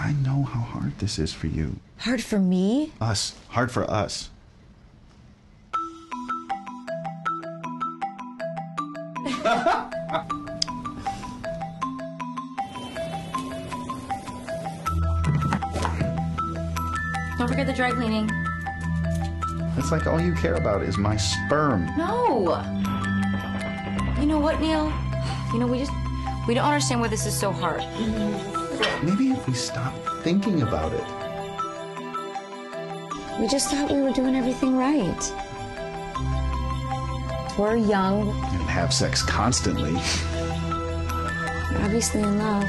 I know how hard this is for you. Hard for me? Us. Hard for us. Don't forget the dry cleaning. It's like all you care about is my sperm. No! You know what, Neil? You know, we don't understand why this is so hard. Maybe if we stop thinking about it. We just thought we were doing everything right. We're young. And have sex constantly. We're obviously in love.